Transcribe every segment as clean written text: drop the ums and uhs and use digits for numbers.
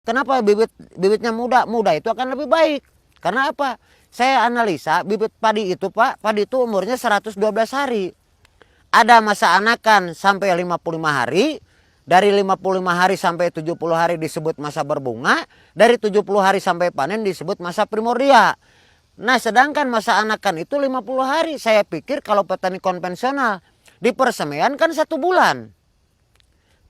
Kenapa bibitnya muda? Muda itu akan lebih baik. Karena apa? Saya analisa bibit padi itu Pak, padi itu umurnya 112 hari. Ada masa anakan sampai 55 hari. Dari 55 hari sampai 70 hari disebut masa berbunga. Dari 70 hari sampai panen disebut masa primordia. Nah sedangkan masa anakan itu 50 hari. Saya pikir kalau petani konvensional di persemaian kan 1 bulan.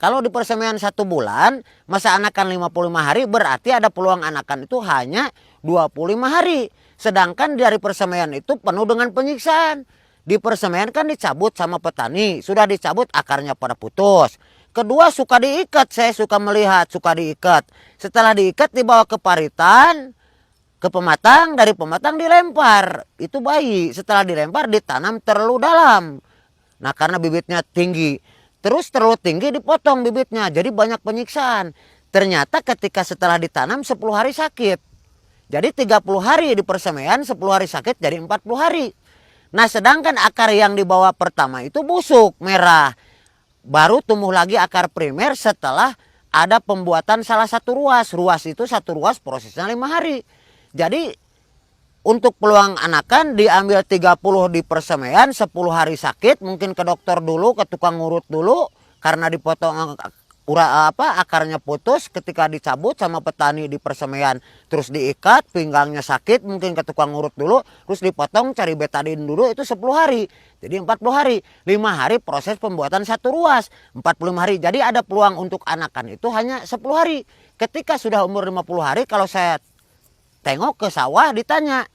Kalau di persemaian 1 bulan, masa anakan 55 hari berarti ada peluang anakan itu hanya 25 hari. Sedangkan dari persemaian itu penuh dengan penyiksaan. Di persemaian kan dicabut sama petani, sudah dicabut akarnya pada putus. Kedua suka diikat, saya suka melihat suka diikat. Setelah diikat dibawa ke paritan, ke pematang, dari pematang dilempar. Itu bayi, setelah dilempar ditanam terlalu dalam. Nah karena bibitnya tinggi, terus terlalu tinggi dipotong bibitnya, jadi banyak penyiksaan. Ternyata ketika setelah ditanam 10 hari sakit. Jadi 30 hari di persemaian, 10 hari sakit, jadi 40 hari. Nah sedangkan akar yang dibawa pertama itu busuk, merah. Baru tumbuh lagi akar primer setelah ada pembuatan salah satu ruas. Ruas itu satu ruas prosesnya 5 hari. Jadi untuk peluang anakan diambil 30 di persemaian, 10 hari sakit, mungkin ke dokter dulu, ke tukang ngurut dulu karena dipotong akarnya putus ketika dicabut sama petani di persemaian, terus diikat, pinggangnya sakit, mungkin ke tukang ngurut dulu, terus dipotong cari betadin dulu, itu 10 hari. Jadi 40 hari, 5 hari proses pembuatan satu ruas, 45 hari. Jadi ada peluang untuk anakan itu hanya 10 hari. Ketika sudah umur 50 hari, kalau saya tengok ke sawah ditanya,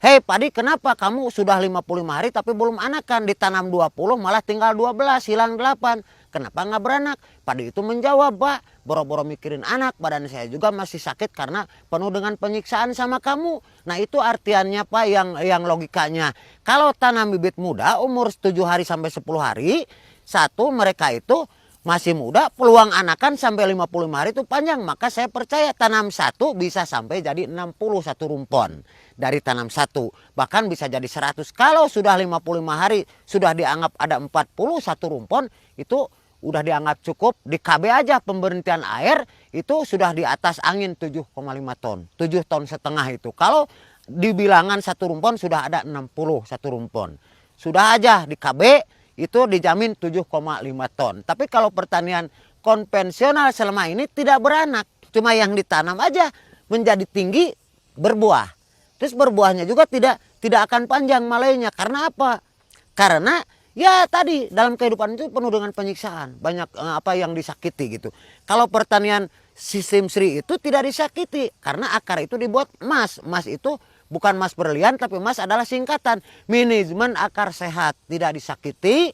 hei padi kenapa kamu sudah 55 hari tapi belum anakan, ditanam 20 malah tinggal 12, hilang 8. Kenapa nggak beranak? Padi itu menjawab, Pak, boro-boro mikirin anak, badan saya juga masih sakit karena penuh dengan penyiksaan sama kamu. Nah itu artiannya Pak yang logikanya. Kalau tanam bibit muda umur 7 hari sampai 10 hari, satu mereka itu masih muda, peluang anakan sampai 55 hari itu panjang. Maka saya percaya tanam satu bisa sampai jadi 61 rumpon. Dari tanam satu bahkan bisa jadi 100. Kalau sudah 55 hari sudah dianggap ada 41 rumpon, itu udah dianggap cukup. Di KB aja pemberhentian air itu sudah di atas angin 7,5 ton, 7,5 ton itu. Kalau di bilangan satu rumpon sudah ada 61 rumpon. Sudah aja di KB itu dijamin 7,5 ton. Tapi kalau pertanian konvensional selama ini tidak beranak, cuma yang ditanam aja menjadi tinggi, berbuah. Terus berbuahnya juga tidak akan panjang malainya. Karena apa? Karena ya tadi dalam kehidupan itu penuh dengan penyiksaan, banyak yang disakiti gitu. Kalau pertanian sistem Sri itu tidak disakiti karena akar itu dibuat emas. Emas itu bukan emas berlian tapi emas adalah singkatan manajemen akar sehat, tidak disakiti.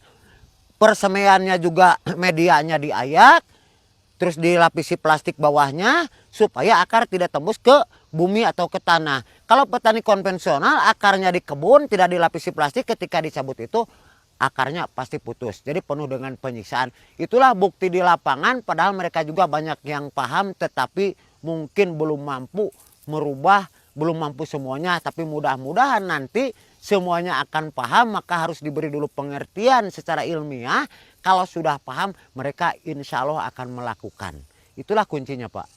Persemaiannya juga medianya diayak, terus dilapisi plastik bawahnya supaya akar tidak tembus ke bumi atau ke tanah. Kalau petani konvensional akarnya di kebun tidak dilapisi plastik, ketika dicabut itu akarnya pasti putus. Jadi penuh dengan penyiksaan. Itulah bukti di lapangan, padahal mereka juga banyak yang paham tetapi mungkin belum mampu merubah, belum mampu semuanya. Tapi mudah-mudahan nanti semuanya akan paham, maka harus diberi dulu pengertian secara ilmiah. Kalau sudah paham mereka insya Allah akan melakukan. Itulah kuncinya Pak.